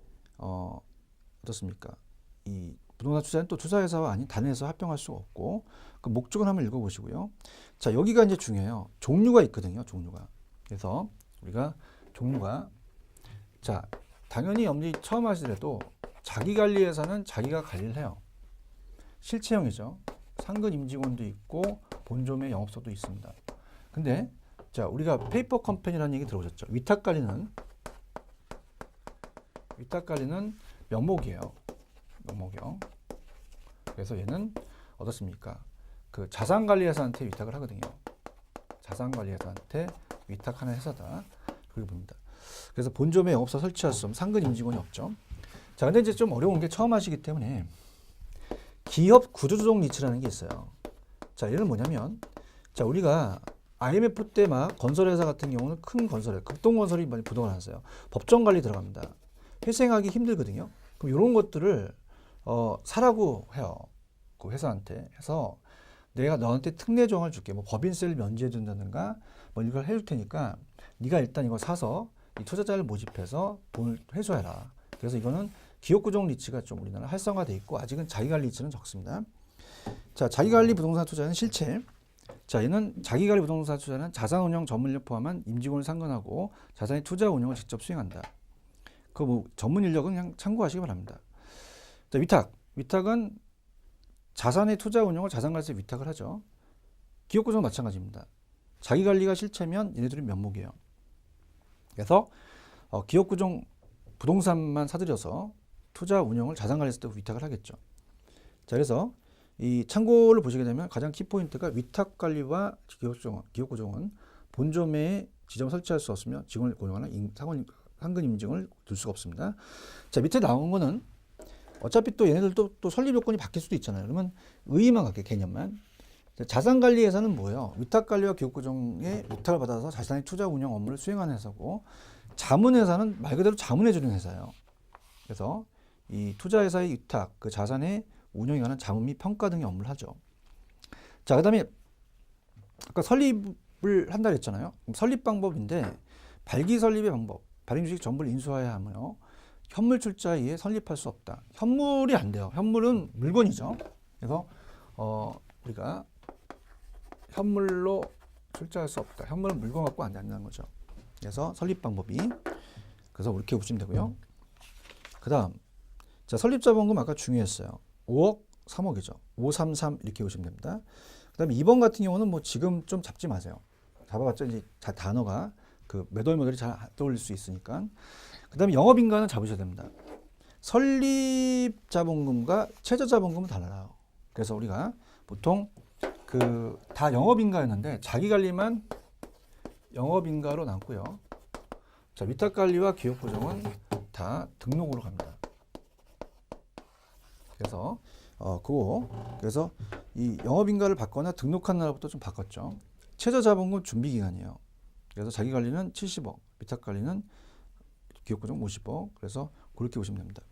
어떻습니까? 이 부동산 투자는 또 투자회사와 아닌 다른 회사 합병할 수가 없고 그 목적을 한번 읽어보시고요. 자, 여기가 이제 중요해요. 종류가 있거든요. 종류가. 그래서 우리가 종류가 자, 당연히 염리 처음 하시더라도 자기관리회사는 자기가 관리를 해요. 실체형이죠. 상근 임직원도 있고 본점의 영업소도 있습니다. 근데 자, 우리가 페이퍼 컴퍼니라는 얘기 들어보셨죠? 위탁관리는 명목이에요. 명목이요. 그래서 얘는 어떻습니까? 그 자산관리회사한테 위탁을 하거든요. 자산관리회사한테 위탁하는 회사다. 그렇게 봅니다. 그래서 본점에 영업소 설치할 수 없는 상근 임직원이 없죠. 자, 근데 이제 좀 어려운 게 처음 하시기 때문에 기업 구조조정 리츠라는 게 있어요. 자, 얘는 뭐냐면 자, 우리가 IMF 때 막 건설회사 같은 경우는 큰 건설회, 극동건설이 많이 부동을 하세요. 법정 관리 들어갑니다. 회생하기 힘들거든요. 그럼 이런 것들을 사라고 해요. 그 회사한테 해서 내가 너한테 특례 조항을 줄게. 뭐 법인세를 면제해 준다든가 뭐 이걸 해줄 테니까 네가 일단 이거 사서 이 투자자를 모집해서 돈을 회수해라. 그래서 이거는 기업구정 리츠가 좀 우리나라 활성화돼 있고 아직은 자기관리 리츠는 적습니다. 자, 자기관리 부동산 투자는 실체. 자, 얘는 자기관리 부동산 투자는 자산운용 전문인력 포함한 임직원을 상관하고 자산의 투자 운용을 직접 수행한다. 그 뭐 전문 인력은 그냥 참고하시기 바랍니다. 자, 위탁은 자산의 투자 운용을 자산관리사에 위탁을 하죠. 기업구조는 마찬가지입니다. 자기관리가 실체면 얘네들이 면목이에요. 그래서 기업구종 부동산만 사들여서 투자 운영을 자산관리사에 위탁을 하겠죠. 자, 그래서 이 참고를 보시게 되면 가장 키포인트가 위탁관리와 기업구종은 본점에 지점 설치할 수 없으며 직원을 고용하는 현금 인증을 둘 수가 없습니다. 자, 밑에 나온 거는 어차피 또 얘네들도 또 설립 요건이 바뀔 수도 있잖아요. 그러면 의의만 갈게요. 개념만. 자산관리회사는 뭐예요? 위탁관리와 기업구정의 위탁을 받아서 자산의 투자 운영 업무를 수행하는 회사고, 자문회사는 말 그대로 자문해주는 회사예요. 그래서 이 투자회사의 위탁, 그 자산의 운영에 관한 자문 및 평가 등의 업무를 하죠. 자, 그 다음에 아까 설립을 한다 그랬잖아요. 설립 방법인데, 발기 설립의 방법, 발행주식 전부를 인수해야 하며 현물 출자에 의해 설립할 수 없다. 현물이 안 돼요. 현물은 물건이죠. 그래서 우리가 현물로 출자할 수 없다. 현물은 물건 갖고 안 된다는 거죠. 그래서 설립 방법이, 그래서 이렇게 보시면 되고요. 그 다음, 자, 설립자본금 아까 중요했어요. 5억, 3억이죠. 533 이렇게 보시면 됩니다. 그 다음에 2번 같은 경우는 뭐 지금 좀 잡지 마세요. 잡아봤자 이제 단어가 그 매월매월이 잘 떠올릴 수 있으니까. 그 다음에 영업인가는 잡으셔야 됩니다. 설립자본금과 최저자본금은 달라요. 그래서 우리가 보통 그 다 영업인가였는데 자기관리만 영업인가로 남고요. 자, 위탁관리와 기업구정은 다 등록으로 갑니다. 그래서 그래서 이 영업인가를 받거나 등록한 날부터 좀 바꿨죠. 최저자본금 준비기간이에요. 그래서 자기관리는 70억, 위탁관리는 기업구정 50억. 그래서 그렇게 보시면 됩니다.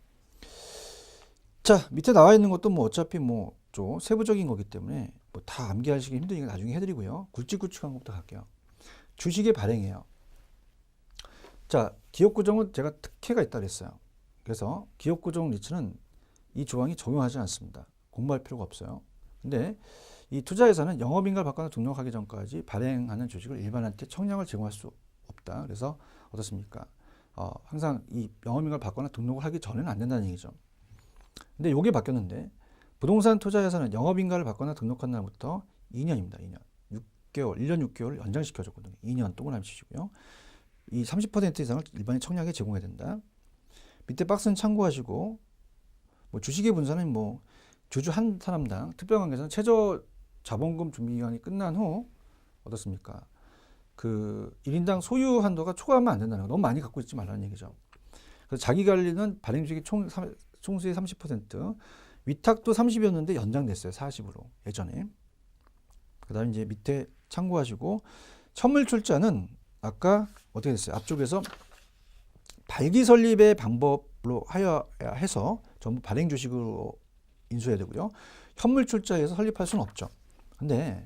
자, 밑에 나와 있는 것도 뭐 어차피 뭐 좀 세부적인 거기 때문에 뭐 다 암기하시기 힘드니까 나중에 해드리고요. 굵직굵직한 것부터 갈게요. 주식의 발행이에요. 자, 기업구정은 제가 특혜가 있다 그랬어요. 그래서 기업구정 리츠는 이 조항이 적용하지 않습니다. 공부할 필요가 없어요. 근데 이 투자회사는 영업인가를 받거나 등록하기 전까지 발행하는 주식을 일반한테 청량을 제공할 수 없다. 그래서 어떻습니까? 항상 이 영업인가를 받거나 등록을 하기 전에는 안 된다는 얘기죠. 근데 이게 바뀌었는데, 부동산 투자회사는 영업인가를 받거나 등록한 날부터 2년입니다. 2년. 6개월, 1년 6개월을 연장시켜줬거든요. 2년 동안 하시고요. 이 30% 이상을 일반인 청약에 제공해야 된다. 밑에 박스는 참고하시고, 뭐 주식의 분산은 뭐 주주 한 사람당 특별관계에서는 최저 자본금 준비기간이 끝난 후 어떻습니까? 그 1인당 소유 한도가 초과하면 안 된다는 거. 너무 많이 갖고 있지 말라는 얘기죠. 그래서 자기관리는 발행주식의 총수의 30%, 위탁도 30이었는데 연장됐어요. 40으로 예전에. 그 다음에 이제 밑에 참고하시고, 현물 출자는 아까 어떻게 됐어요? 앞쪽에서 발기 설립의 방법으로 하여야 해서 전부 발행 주식으로 인수해야 되고요. 현물 출자에서 설립할 수는 없죠. 근데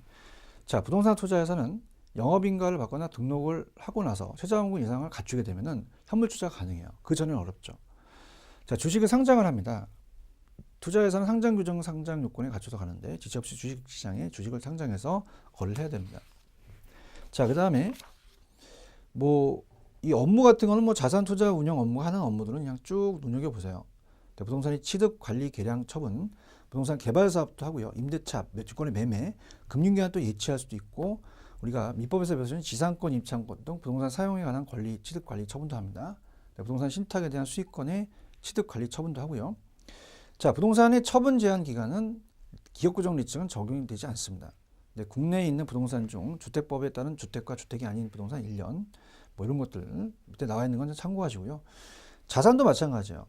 자, 부동산 투자에서는 영업인가를 받거나 등록을 하고 나서 최저자본금 이상을 갖추게 되면은 현물 출자가 가능해요. 그 전에는 어렵죠. 자, 주식을 상장을 합니다. 투자회사는 상장 규정 상장 요건에 갖춰서 가는데 지체 없이 주식시장에 주식을 상장해서 거래를 해야 됩니다. 자, 그 다음에 뭐 이 업무 같은 거는 뭐 자산 투자 운영 업무 하는 업무들은 그냥 쭉 눈여겨보세요. 부동산이 취득, 관리, 계량, 처분, 부동산 개발 사업도 하고요. 임대차, 주권의 매매, 금융기한 또 예치할 수도 있고, 우리가 민법에서 배우는 지상권, 입창권 등 부동산 사용에 관한 권리, 취득, 관리, 처분도 합니다. 부동산 신탁에 대한 수익권의 취득, 관리, 처분도 하고요. 자, 부동산의 처분 제한 기간은 기업구정 리츠는 적용이 되지 않습니다. 근데 국내에 있는 부동산 중 주택법에 따른 주택과 주택이 아닌 부동산 1년, 뭐 이런 것들 밑에 나와 있는 건 참고하시고요. 자산도 마찬가지예요.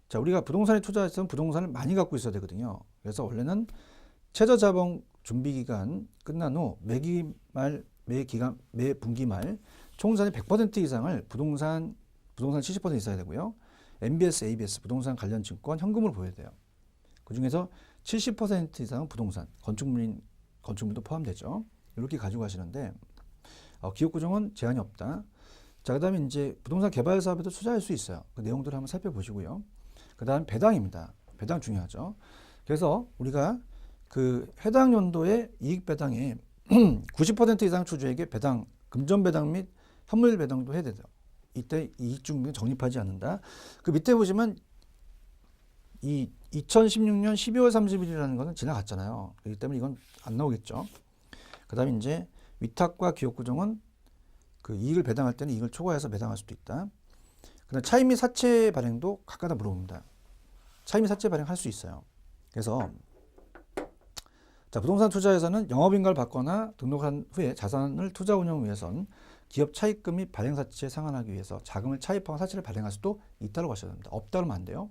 자, 우리가 부동산에 투자했으면 부동산을 많이 갖고 있어야 되거든요. 그래서 원래는 최저자본 준비기간 끝난 후 매 분기 말 총산의 100% 이상을 부동산 70% 있어야 되고요. MBS, ABS, 부동산 관련 증권, 현금으로 보여야 돼요. 그 중에서 70% 이상은 부동산, 건축물도 포함되죠. 이렇게 가지고 가시는데, 기업구정은 제한이 없다. 자, 그 다음에 이제 부동산 개발 사업에도 투자할 수 있어요. 그 내용들을 한번 살펴보시고요. 그 다음 배당입니다. 배당 중요하죠. 그래서 우리가 그 해당 연도의 이익 배당에 90% 이상 주주에게 배당, 금전 배당 및 현물 배당도 해야 돼요. 이때 이익 중립은 적립하지 않는다. 그 밑에 보시면 이 2016년 12월 30일이라는 거는 지나갔잖아요. 그렇기 때문에 이건 안 나오겠죠. 그 다음에 이제 위탁과 기업구정은 그 이익을 배당할 때는 이익을 초과해서 배당할 수도 있다. 그다음 차익 및 사채 발행도 각각 물어봅니다. 차익 및 사채 발행할 수 있어요. 그래서 자, 부동산 투자에서는 영업인가를 받거나 등록한 후에 자산을 투자 운영 위해선 기업 차입금 및 발행 사채에 상환하기 위해서 자금을 차입하고 사채를 발행할 수도 있다고 하셔야 됩니다. 없다 그러면 안 돼요.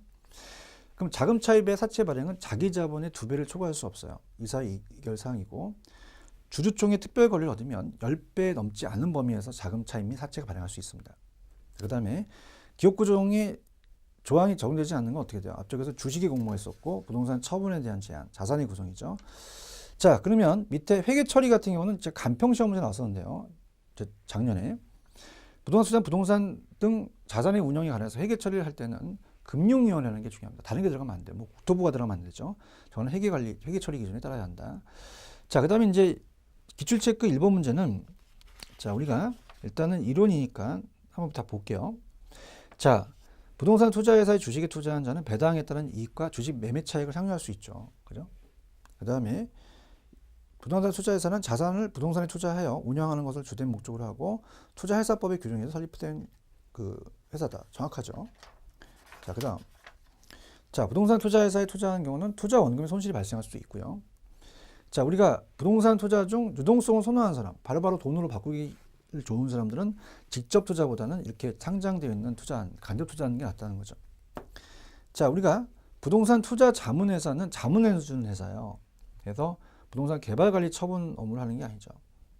그럼 자금 차입의 사채 발행은 자기 자본의 2배를 초과할 수 없어요. 이사이결 사항이고, 주주총회 특별 권리를 얻으면 10배 넘지 않은 범위에서 자금 차입 및 사채가 발행할 수 있습니다. 그 다음에 기업 구종의 조항이 적용되지 않는 건 어떻게 돼요? 앞쪽에서 주식이 공모했었고 부동산 처분에 대한 제한, 자산의 구성이죠. 자, 그러면 밑에 회계 처리 같은 경우는 이제 간평 시험 문제 나왔었는데요. 작년에 부동산 투자, 부동산 등 자산의 운영에 관해서 회계 처리를 할 때는 금융위원회라는 게 중요합니다. 다른 게 들어가면 안 돼요. 뭐 국토부가 들어가면 안 되죠. 저는 회계 관리, 회계 처리 기준에 따라야 한다. 자, 그다음에 이제 기출 체크 1번 문제는, 자, 우리가 일단은 이론이니까 한번 다 볼게요. 자, 부동산 투자회사의 주식에 투자한 자는 배당에 따른 이익과 주식 매매 차익을 상회할 수 있죠. 그죠? 그 다음에 부동산 투자회사는 자산을 부동산에 투자하여 운영하는 것을 주된 목적으로 하고 투자회사법의 규정에서 설립된 그 회사다. 정확하죠? 자, 그 다음. 자, 부동산 투자회사에 투자하는 경우는 투자 원금의 손실이 발생할 수도 있고요. 자, 우리가 부동산 투자 중 유동성을 선호하는 사람, 바로바로 돈으로 바꾸기 좋은 사람들은 직접 투자보다는 이렇게 상장되어 있는 투자, 간접 투자하는 게 낫다는 거죠. 자, 우리가 부동산 투자 자문회사는 자문을 해주는 회사예요. 그래서 부동산 개발 관리 처분 업무를 하는 게 아니죠.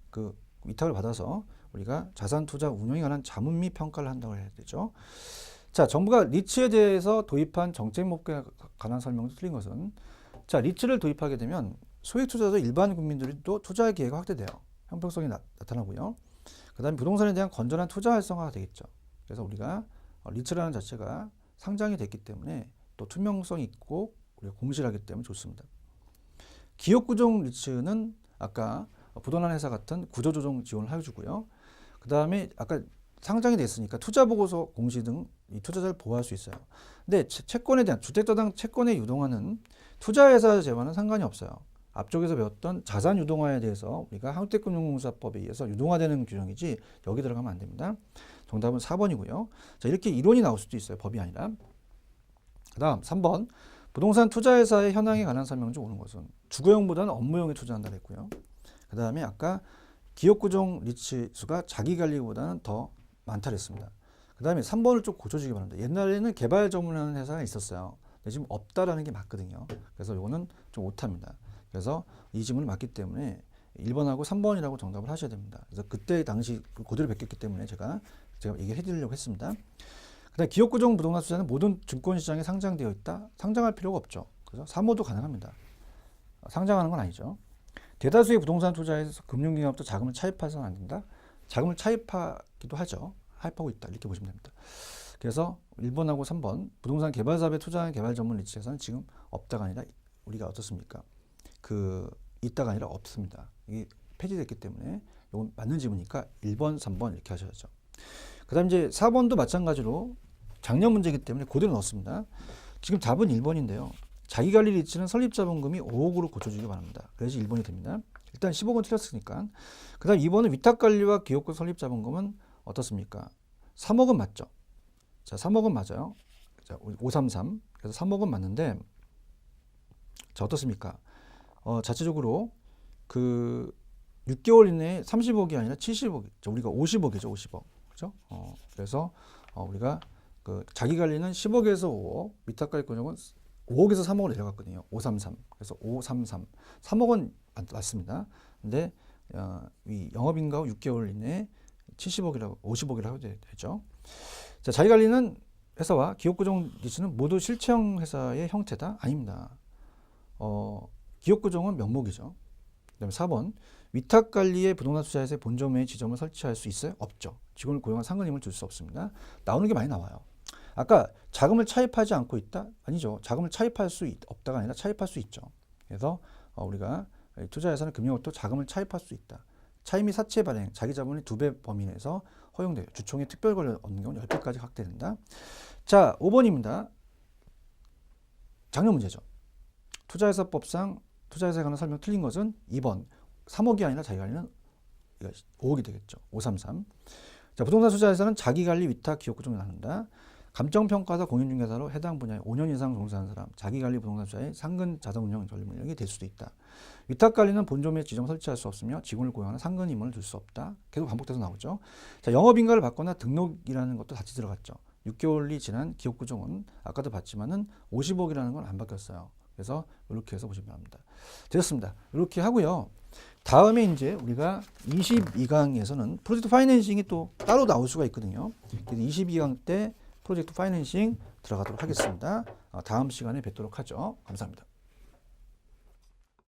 그 위탁을 받아서 우리가 자산 투자 운영에 관한 자문 및 평가를 한다고 해야 되죠. 자, 정부가 리츠에 대해서 도입한 정책 목표에 관한 설명도 틀린 것은, 자, 리츠를 도입하게 되면 소액 투자자 일반 국민들도 투자 기회가 확대돼요. 형평성이 나타나고요. 그 다음에 부동산에 대한 건전한 투자 활성화가 되겠죠. 그래서 우리가 리츠라는 자체가 상장이 됐기 때문에 또 투명성이 있고 우리가 공시하기 때문에 좋습니다. 기업 구종 리츠는 아까 부도난 회사 같은 구조조정 지원을 해주고요. 그 다음에 아까 상장이 됐으니까 투자보고서 공시 등 이 투자자를 보호할 수 있어요. 근데 채권에 대한 주택자당 채권에 유동화는 투자회사 제와는 상관이 없어요. 앞쪽에서 배웠던 자산 유동화에 대해서 우리가 한국대금융공사법에 의해서 유동화되는 규정이지 여기 들어가면 안 됩니다. 정답은 4번이고요. 자, 이렇게 이론이 나올 수도 있어요. 법이 아니라. 그 다음 3번. 부동산 투자회사의 현황에 관한 설명 중 옳은 것은 주거용보다는 업무용에 투자한다 했고요. 그 다음에 아까 기업구종 리츠 수가 자기관리보다는 더 많다 그랬습니다. 그 다음에 3번을 좀 고쳐주기 바랍니다. 옛날에는 개발 전문하는 회사가 있었어요. 근데 지금 없다라는 게 맞거든요. 그래서 이거는 좀 오타입니다. 그래서 이 질문을 맞기 때문에 1번하고 3번이라고 정답을 하셔야 됩니다. 그래서 그때 당시 그대로 베꼈기 때문에 제가 얘기해 드리려고 했습니다. 그다음 기업구종 부동산 투자는 모든 증권시장에 상장되어 있다. 상장할 필요가 없죠. 그래서 사모도 가능합니다. 상장하는 건 아니죠. 대다수의 부동산 투자에서 금융기관부터 자금을 차입해서는 안 된다. 자금을 차입하기도 하죠. 차입하고 있다. 이렇게 보시면 됩니다. 그래서 1번하고 3번 부동산 개발 사업에 투자하는 개발 전문 리츠에서는 지금 없다가 아니라 우리가 어떻습니까? 있다가 아니라 없습니다. 이게 폐지됐기 때문에 이건 맞는 지문이니까 1번, 3번 이렇게 하셔야죠. 그 다음 이제 4번도 마찬가지로 작년 문제이기 때문에 그대로 넣었습니다. 지금 답은 1번인데요. 자기관리 리츠는 설립자본금이 5억으로 고쳐주기 바랍니다. 그래서 1번이 됩니다. 일단 10억은 틀렸으니까. 그 다음 2번은 위탁관리와 기업구 설립자본금은 어떻습니까? 3억은 맞죠. 자, 3억은 맞아요. 자, 533. 그래서 3억은 맞는데, 자, 어떻습니까? 자체적으로 그 6개월 이내에 30억이 아니라 70억이죠. 우리가 50억이죠. 50억. 그죠? 그래서 우리가 그 자기 관리는 10억에서 5억, 위탁관리 권역은 5억에서 3억으로 내려갔거든요. 533. 그래서 533. 3억은 맞습니다. 근데 이 영업인가 후 6개월 이내에 70억이라고 50억이라고 되죠. 자, 자기 관리는 회사와 기업구종 리츠는 모두 실체형 회사의 형태다? 아닙니다. 기업구종은 명목이죠. 그다음에 4번 위탁관리의 부동산 투자에서 본점의 지점을 설치할 수 있어요? 없죠. 직원을 고용한 상근임을 줄 수 없습니다. 나오는 게 많이 나와요. 아까 자금을 차입하지 않고 있다? 아니죠. 자금을 차입할 수 없다가 아니라 차입할 수 있죠. 그래서 우리가 투자회사는 금융업도 자금을 차입할 수 있다. 차입 및 사채 발행, 자기 자본의 2배 범위 내에서 허용돼요. 주총의 특별 권리를 얻는 경우는 10배까지 확대된다. 자, 5번입니다. 작년 문제죠. 투자회사법상 투자회사에 관한 설명 틀린 것은 2번. 3억이 아니라 자기 관리는 5억이 되겠죠. 533. 자, 부동산 투자회사는 자기 관리 위탁 기업 구종을 나눈다. 감정평가사 공인중개사로 해당 분야에 5년 이상 종사한 사람, 자기관리 부동산사의 상근 자동운영 전립 능력이 될 수도 있다. 위탁관리는 본조 및 지점 설치할 수 없으며 직원을 고용하는 상근 임원을 둘 수 없다. 계속 반복돼서 나오죠. 자, 영업인가를 받거나 등록이라는 것도 같이 들어갔죠. 6개월이 지난 기업구조는 아까도 봤지만은 50억이라는 건 안 바뀌었어요. 그래서 이렇게 해서 보시면 합니다. 됐습니다. 이렇게 하고요. 다음에 이제 우리가 22강에서는 프로젝트 파이낸싱이 또 따로 나올 수가 있거든요. 그래서 22강 때 프로젝트 파이낸싱 들어가도록 하겠습니다. 다음 시간에 뵙도록 하죠. 감사합니다.